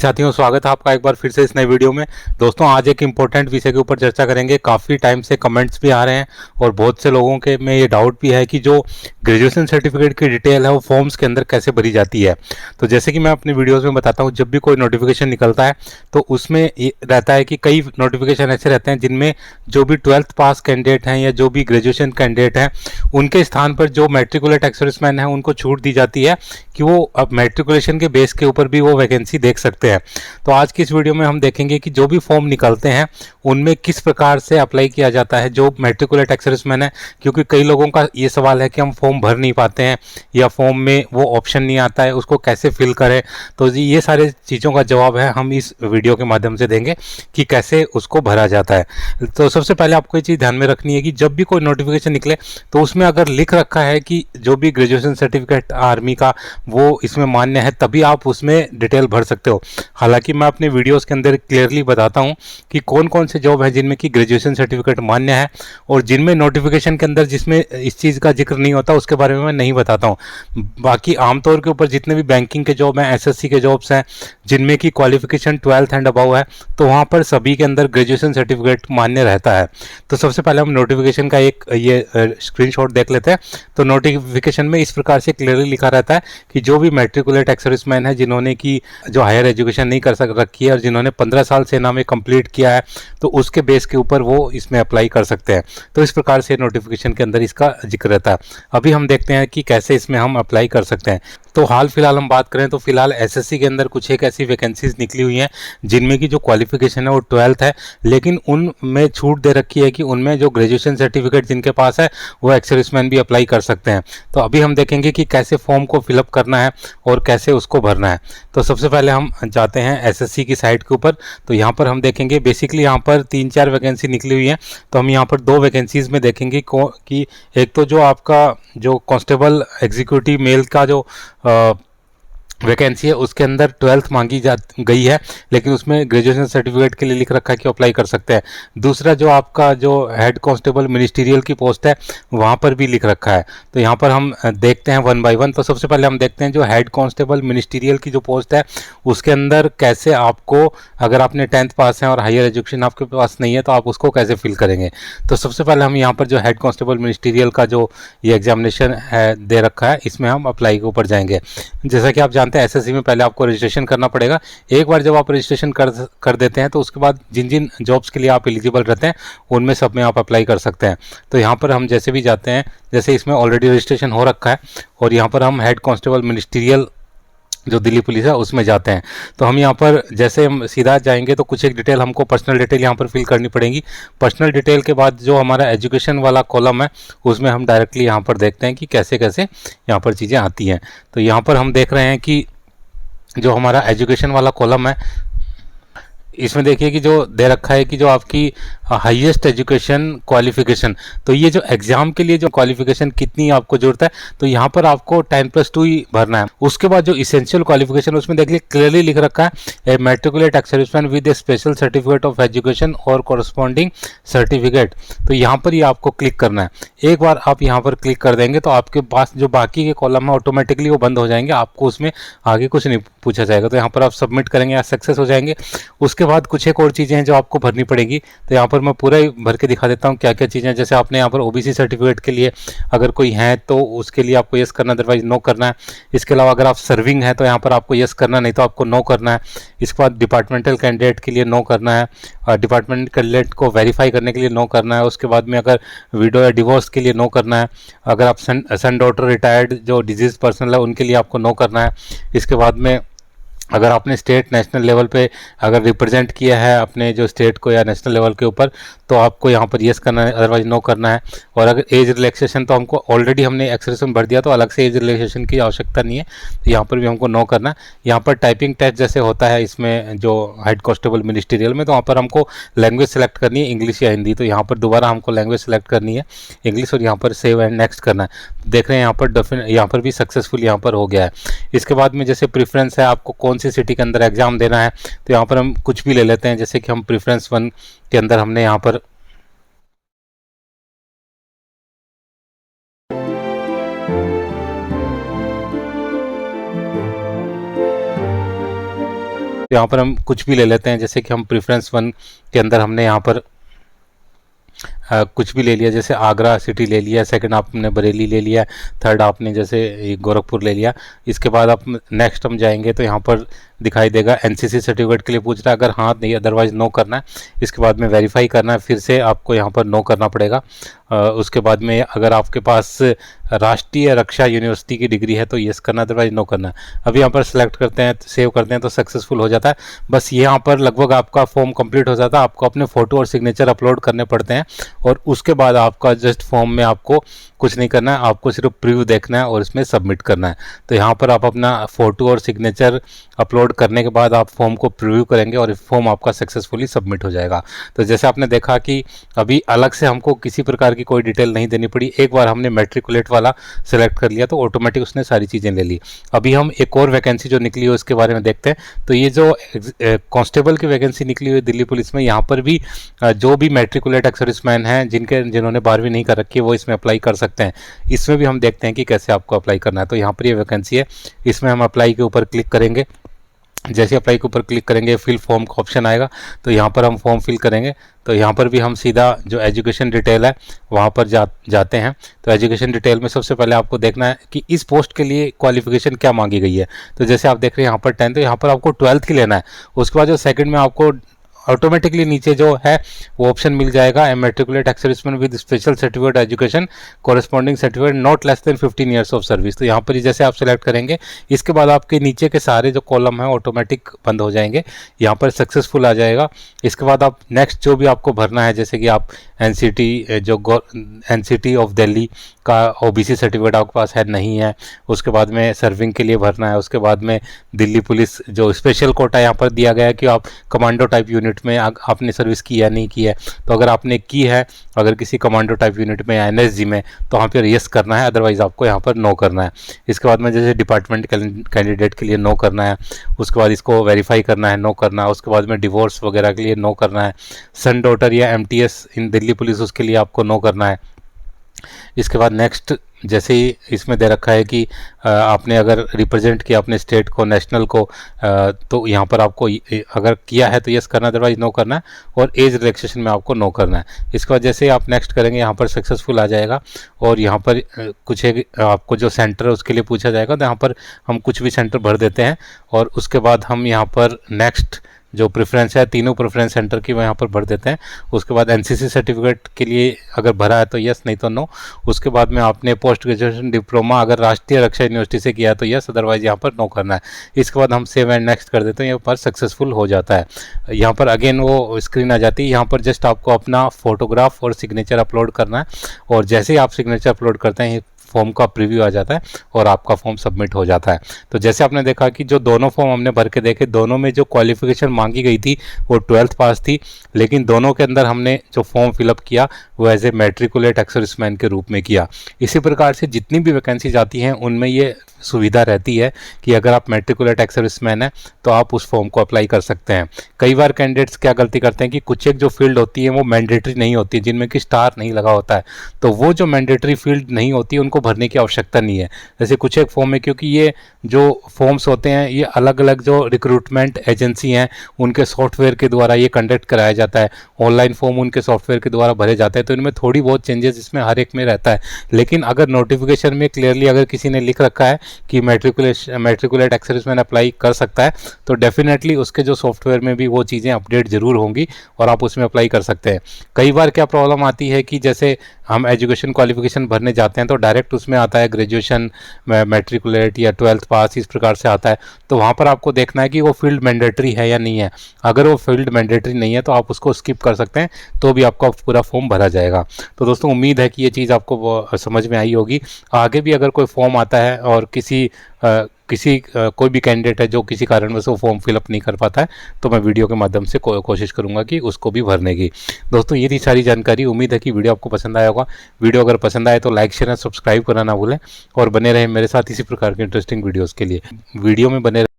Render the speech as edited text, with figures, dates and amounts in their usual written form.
साथियों, स्वागत है आपका एक बार फिर से इस नए वीडियो में। दोस्तों, आज एक इम्पोर्टेंट विषय के ऊपर चर्चा करेंगे। काफ़ी टाइम से कमेंट्स भी आ रहे हैं और बहुत से लोगों के में ये डाउट भी है कि जो ग्रेजुएशन सर्टिफिकेट की डिटेल है वो फॉर्म्स के अंदर कैसे भरी जाती है। तो जैसे कि मैं अपनी वीडियोज़ में बताता हूँ, जब भी कोई नोटिफिकेशन निकलता है तो उसमें ये रहता है कि कई नोटिफिकेशन ऐसे रहते हैं जिनमें जो भी 12th पास कैंडिडेट हैं या जो भी ग्रेजुएशन कैंडिडेट हैं उनके स्थान पर जो मैट्रिकुलेट एक्स सर्विसमैन हैं उनको छूट दी जाती है कि वो अब मैट्रिकुलेशन के बेस के ऊपर भी वो वैकेंसी देख सकते हैं। तो आज की इस वीडियो में हम देखेंगे कि जो भी फॉर्म निकलते हैं उनमें किस प्रकार से अप्लाई किया जाता है जो मैट्रिकुलेट एक्स सर्विसमैन है, क्योंकि कई लोगों का ये सवाल है कि हम फॉर्म भर नहीं पाते हैं या फॉर्म में वो ऑप्शन नहीं आता है, उसको कैसे फिल करें। तो ये सारे चीज़ों का जवाब है हम इस वीडियो के माध्यम से देंगे कि कैसे उसको भरा जाता है। तो सबसे पहले आपको ये चीज़ ध्यान में रखनी है कि जब भी कोई नोटिफिकेशन निकले तो उसमें अगर लिख रखा है कि जो भी ग्रेजुएशन सर्टिफिकेट आर्मी का वो इसमें मान्य है, तभी आप उसमें डिटेल भर सकते हो। हालांकि मैं अपने वीडियोस के अंदर क्लियरली बताता हूं कि कौन कौन से जॉब है जिनमें कि ग्रेजुएशन सर्टिफिकेट मान्य है और जिनमें नोटिफिकेशन के अंदर जिसमें इस चीज़ का जिक्र नहीं होता उसके बारे में मैं नहीं बताता हूं। बाकी आमतौर के ऊपर जितने भी बैंकिंग के जॉब हैं, एसएससी के जॉब्स हैं जिनमें कि क्वालिफिकेशन 12th एंड अबव है, तो वहाँ पर सभी के अंदर ग्रेजुएशन सर्टिफिकेट मान्य रहता है। तो सबसे पहले हम नोटिफिकेशन का एक ये स्क्रीनशॉट देख लेते हैं। तो नोटिफिकेशन में इस प्रकार से क्लियरली लिखा रहता है कि जो भी मैट्रिकुलेट एक्स सर्विसमैन है जिन्होंने की जो हायर एजुकेशन नहीं कर सक रखी है और जिन्होंने 15 साल सेना में कंप्लीट किया है, तो उसके बेस के ऊपर वो इसमें अप्लाई कर सकते हैं। तो इस प्रकार से नोटिफिकेशन के अंदर इसका जिक्र रहता है। अभी हम देखते हैं कि कैसे इसमें हम अप्लाई कर सकते हैं। तो हाल फिलहाल हम बात करें तो फिलहाल एसएससी के अंदर कुछ एक ऐसी वैकेंसीज निकली हुई हैं जिनमें की जो क्वालिफिकेशन है वो 12th है, लेकिन उनमें छूट दे रखी है कि उनमें जो ग्रेजुएशन सर्टिफिकेट जिनके पास है वो एक्स सर्विसमैन भी अप्लाई कर सकते हैं। तो अभी हम देखेंगे कि कैसे फॉर्म को फिलअप करना है और कैसे उसको भरना है। तो सबसे पहले हम जाते हैं एसएससी की साइट के ऊपर। तो यहाँ पर हम देखेंगे बेसिकली यहाँ पर 3-4 वैकेंसी निकली हुई हैं। तो हम यहाँ पर 2 वैकेंसीज में देखेंगे कि एक तो जो आपका जो कांस्टेबल एग्जीक्यूटिव मेल का जो वैकेंसी है उसके अंदर 12th मांगी जा गई है, लेकिन उसमें ग्रेजुएशन सर्टिफिकेट के लिए लिख रखा है कि अप्लाई कर सकते हैं। दूसरा जो आपका जो हेड कांस्टेबल मिनिस्टीरियल की पोस्ट है वहाँ पर भी लिख रखा है। तो यहाँ पर हम देखते हैं वन बाय वन। तो सबसे पहले हम देखते हैं जो हेड कांस्टेबल मिनिस्टीरियल की जो पोस्ट है उसके अंदर कैसे आपको, अगर आपने 10th पास है और हायर एजुकेशन आपके पास नहीं है तो आप उसको कैसे फिल करेंगे। तो सबसे पहले हम यहाँ पर जो हेड कांस्टेबल मिनिस्टीरियल का जो ये एग्जामिनेशन है दे रखा है इसमें हम अप्लाई के ऊपर जाएंगे। जैसा कि आप जानते हैं एसएससी में पहले आपको रजिस्ट्रेशन करना पड़ेगा। एक बार जब आप रजिस्ट्रेशन कर देते हैं तो उसके बाद जिन जिन जॉब्स के लिए आप एलिजिबल रहते हैं उनमें सब में आप अप्लाई कर सकते हैं। तो यहाँ पर हम जैसे भी जाते हैं, जैसे इसमें ऑलरेडी रजिस्ट्रेशन हो रखा है और यहाँ पर हम हेड कांस्टेबल मिनिस्टीरियल जो दिल्ली पुलिस है उसमें जाते हैं। तो हम यहाँ पर जैसे हम सीधा जाएंगे तो कुछ एक डिटेल हमको पर्सनल डिटेल यहाँ पर फिल करनी पड़ेगी। पर्सनल डिटेल के बाद जो हमारा एजुकेशन वाला कॉलम है उसमें हम डायरेक्टली यहाँ पर देखते हैं कि कैसे कैसे यहाँ पर चीज़ें आती हैं। तो यहाँ पर हम देख रहे हैं कि जो हमारा एजुकेशन वाला कॉलम है इसमें देखिए कि जो दे रखा है कि जो आपकी हाईएस्ट एजुकेशन क्वालिफिकेशन, तो ये जो एग्जाम के लिए जो क्वालिफिकेशन कितनी आपको जरूरत है, तो यहाँ पर आपको 10+2 ही भरना है। उसके बाद जो इसेंशियल क्वालिफिकेशन उसमें देखिए क्लियरली लिख रखा है a matriculate ex serviceman with a special certificate of education और कॉरस्पॉन्डिंग सर्टिफिकेट। तो यहाँ पर ही आपको क्लिक करना है। एक बार आप यहाँ पर क्लिक कर देंगे तो आपके पास जो बाकी के कॉलम है ऑटोमेटिकली वो बंद हो जाएंगे, आपको उसमें आगे कुछ नहीं पूछा जाएगा। तो यहाँ पर आप सबमिट करेंगे या सक्सेस हो जाएंगे। उसके बाद कुछ एक और चीज़ें हैं जो आपको भरनी पड़ेगी। तो यहाँ पर मैं पूरा ही भर के दिखा देता हूँ क्या क्या चीज़ें। जैसे आपने यहाँ पर ओबीसी सर्टिफिकेट के लिए अगर कोई है तो उसके लिए आपको यस करना है, अदरवाइज नो करना है। इसके अलावा अगर आप सर्विंग है तो यहाँ पर आपको यस करना, नहीं तो आपको नो करना है। इसके बाद डिपार्टमेंटल कैंडिडेट के लिए नो करना है, डिपार्टमेंट कैंडिडेट को वेरीफाई करने के लिए नो करना है। उसके बाद में अगर विडो या डिवोर्स के लिए नो करना है। अगर आप सन डॉटर रिटायर्ड जो डिजीज पर्सन है उनके लिए आपको नो करना है। इसके बाद में अगर आपने स्टेट नेशनल लेवल पे अगर रिप्रेजेंट किया है अपने जो स्टेट को या नेशनल लेवल के ऊपर तो आपको यहाँ पर येस करना है, अदरवाइज नो करना है। और अगर एज रिलैक्सेशन तो हमको ऑलरेडी हमने एक्सप्रेशन भर दिया तो अलग से एज रिलैक्सेशन की आवश्यकता नहीं है, तो यहाँ पर भी हमको नो करना है। यहाँ पर टाइपिंग टेस्ट जैसे होता है इसमें जो हेड कांस्टेबल मिनिस्टीरियल में, तो वहाँ पर हमको लैंग्वेज सेलेक्ट करनी है इंग्लिश या हिंदी। तो यहाँ पर दोबारा हमको लैंग्वेज सेलेक्ट करनी है इंग्लिश और यहाँ पर सेव एंड नेक्स्ट करना है। देख रहे हैं यहाँ पर भी सक्सेसफुल यहाँ पर हो गया है। इसके बाद में जैसे प्रेफरेंस है आपको कौन सी सिटी के अंदर एग्जाम देना है, तो यहाँ पर हम कुछ भी ले लेते हैं। जैसे कि हम प्रेफरेंस 1 के अंदर हमने यहाँ पर तो यहाँ पर हम कुछ भी ले लेते हैं, जैसे कि हम प्रेफरेंस 1 के अंदर हमने यहाँ पर कुछ भी ले लिया, जैसे आगरा सिटी ले लिया, सेकंड आपने बरेली ले लिया, थर्ड आपने जैसे गोरखपुर ले लिया। इसके बाद आप नेक्स्ट हम जाएंगे तो यहाँ पर दिखाई देगा एनसीसी सर्टिफिकेट के लिए पूछ रहा है, अगर हाँ नहीं अदरवाइज नो करना है। इसके बाद में वेरीफाई करना है, फिर से आपको यहाँ पर नो करना पड़ेगा। उसके बाद में अगर आपके पास राष्ट्रीय रक्षा यूनिवर्सिटी की डिग्री है तो यस करना, अदरवाइज नो करना है। अभी यहाँ पर सिलेक्ट करते हैं, सेव करते हैं तो सक्सेसफुल हो जाता है। बस यहाँ पर लगभग आपका फॉर्म कंप्लीट हो जाता है। आपको अपने फोटो और सिग्नेचर अपलोड करने पड़ते हैं और उसके बाद आपका जस्ट फॉर्म में आपको कुछ नहीं करना है, आपको सिर्फ प्रीव्यू देखना है और इसमें सबमिट करना है। तो यहाँ पर आप अपना फोटो और सिग्नेचर अपलोड करने के बाद आप फॉर्म को प्रीव्यू करेंगे और फॉर्म आपका सक्सेसफुली सबमिट हो जाएगा। तो जैसे आपने देखा कि अभी अलग से हमको किसी प्रकार की कोई डिटेल नहीं देनी पड़ी, एक बार हमने मैट्रिकुलेट वाला सेलेक्ट कर लिया तो ऑटोमेटिक उसने सारी चीज़ें ले ली। अभी हम एक और वैकेंसी जो निकली है उसके बारे में देखते हैं। तो ये जो कांस्टेबल की वैकेंसी निकली हुई दिल्ली पुलिस में, यहाँ पर भी जो भी मैट्रिकुलेट एक्स सर्विसमैन हैं जिन्होंने 12वीं नहीं कर रखी है वो इसमें अप्लाई कर सकते हैं। इसमें भी हम देखते हैं कि कैसे आपको अप्लाई करना है। तो यहाँ पर ये वैकेंसी है, इसमें हम अप्लाई के ऊपर क्लिक करेंगे। जैसे अप्लाई के ऊपर क्लिक करेंगे फिल फॉर्म का ऑप्शन आएगा, तो यहाँ पर हम फॉर्म फिल करेंगे। तो यहाँ पर भी हम सीधा जो एजुकेशन डिटेल है वहाँ पर जाते हैं। तो एजुकेशन डिटेल में सबसे पहले आपको देखना है कि इस पोस्ट के लिए क्वालिफिकेशन क्या मांगी गई है। तो जैसे आप देख रहे हैं यहाँ पर 10, तो यहाँ पर आपको 12th ही लेना है। उसके बाद जो सेकंड में आपको ऑटोमेटिकली नीचे जो है वो ऑप्शन मिल जाएगा, a matriculate ex serviceman with special certificate education corresponding certificate not less than 15 years of service. तो यहाँ पर जैसे आप सेलेक्ट करेंगे इसके बाद आपके नीचे के सारे जो कॉलम हैं ऑटोमेटिक बंद हो जाएंगे, यहाँ पर सक्सेसफुल आ जाएगा। इसके बाद आप नेक्स्ट जो भी आपको भरना है, जैसे कि आप एनसीटी ऑफ दिल्ली का ओबीसी सर्टिफिकेट आपके पास है नहीं है, उसके बाद में सर्विंग के लिए भरना है। उसके बाद में दिल्ली पुलिस जो स्पेशल कोटा यहाँ पर दिया गया है कि आप कमांडो टाइप यूनिट में आपने सर्विस की या नहीं की है। तो अगर आपने की है, अगर किसी कमांडो टाइप यूनिट में या एनएसजी में, तो वहाँ पर यस करना है, अदरवाइज आपको यहाँ पर नो करना है। इसके बाद में जैसे डिपार्टमेंट कैंडिडेट के लिए नो करना है, उसके बाद इसको वेरीफाई करना है, नो करना है। उसके बाद में डिवोर्स वगैरह के लिए नो करना है, सन डॉटर या एमटीएस इन दिल्ली पुलिस उसके लिए आपको नो करना है। इसके बाद नेक्स्ट जैसे ही इसमें दे रखा है कि आपने अगर रिप्रेजेंट किया अपने स्टेट को, नेशनल को, तो यहाँ पर आपको अगर किया है तो यस करना, अदरवाइज नो करना है। और एज रिलैक्सेशन में आपको नो करना है। इसके बाद जैसे आप नेक्स्ट करेंगे यहाँ पर सक्सेसफुल आ जाएगा और यहाँ पर कुछ एक आपको जो सेंटर है उसके लिए पूछा जाएगा। तो यहाँ पर हम कुछ भी सेंटर भर देते हैं और उसके बाद हम यहाँ पर नेक्स्ट जो प्रेफरेंस है, तीनों प्रेफरेंस सेंटर की वो यहाँ पर भर देते हैं। उसके बाद एनसीसी सर्टिफिकेट के लिए अगर भरा है तो यस, नहीं तो नो। उसके बाद में आपने पोस्ट ग्रेजुएशन डिप्लोमा अगर राष्ट्रीय रक्षा यूनिवर्सिटी से किया तो यस, अदरवाइज यहाँ पर नो करना है। इसके बाद हम सेव एंड नेक्स्ट कर देते हैं, यहाँ पर सक्सेसफुल हो जाता है। यहाँ पर अगेन वो स्क्रीन आ जाती है, यहाँ पर जस्ट आपको अपना फोटोग्राफ और सिग्नेचर अपलोड करना है और जैसे ही आप सिग्नेचर अपलोड करते हैं फॉर्म का प्रीव्यू आ जाता है और आपका फॉर्म सबमिट हो जाता है। तो जैसे आपने देखा कि जो दोनों फॉर्म हमने भर के देखे, दोनों में जो क्वालिफिकेशन मांगी गई थी वो 12th पास थी, लेकिन दोनों के अंदर हमने जो फॉर्म फिलअप किया वो as a matriculate ex serviceman के रूप में किया। इसी प्रकार से जितनी भी वैकेंसीज आती हैं उनमें ये सुविधा रहती है कि अगर आप मैट्रिकुलेट एक्स सर्विसमैन हैं तो आप उस फॉर्म को अप्लाई कर सकते हैं। कई बार कैंडिडेट्स क्या गलती करते हैं कि कुछ एक जो फील्ड होती है वो मैंडेटरी नहीं होती, जिनमें कि स्टार नहीं लगा होता है, तो वो जो मैंडेटरी फील्ड नहीं होती उनको भरने की आवश्यकता नहीं है। जैसे कुछ एक फॉर्म है, क्योंकि ये जो फॉर्म्स होते हैं ये अलग अलग जो रिक्रूटमेंट एजेंसी हैं उनके सॉफ्टवेयर के द्वारा ये कंडक्ट कराया जाता है, ऑनलाइन फॉर्म उनके सॉफ्टवेयर के द्वारा भरे जाते हैं, तो इनमें थोड़ी बहुत चेंजेस इसमें हर एक में रहता है। लेकिन अगर नोटिफिकेशन में क्लियरली अगर किसी ने लिख रखा है कि मैट्रिकुलेट एक्स सर्विसमैन अप्लाई कर सकता है, तो डेफिनेटली उसके जो सॉफ्टवेयर में भी वो चीज़ें अपडेट जरूर होंगी और आप उसमें अप्लाई कर सकते हैं। कई बार क्या प्रॉब्लम आती है कि जैसे हम एजुकेशन क्वालिफिकेशन भरने जाते हैं तो डायरेक्ट उसमें आता है ग्रेजुएशन, मैट्रिकुलेट या 12th पास, इस प्रकार से आता है। तो वहाँ पर आपको देखना है कि वो फील्ड मैंडेटरी है या नहीं है। अगर वो फील्ड मैंडेटरी नहीं है तो आप उसको स्किप कर सकते हैं, तो भी आपका पूरा फॉर्म भरा जाएगा। तो दोस्तों उम्मीद है कि ये चीज़ आपको समझ में आई होगी। आगे भी अगर कोई फॉर्म आता है और कोई भी कैंडिडेट है जो किसी कारणवश वो फॉर्म फिलअप नहीं कर पाता है, तो मैं वीडियो के माध्यम से कोशिश करूंगा कि उसको भी भरने की। दोस्तों ये थी सारी जानकारी। उम्मीद है कि वीडियो आपको पसंद आया होगा। वीडियो अगर पसंद आए तो लाइक, शेयर और सब्सक्राइब करना ना भूलें और बने रहें मेरे साथ इसी प्रकार के इंटरेस्टिंग वीडियोज़ के लिए। वीडियो में बने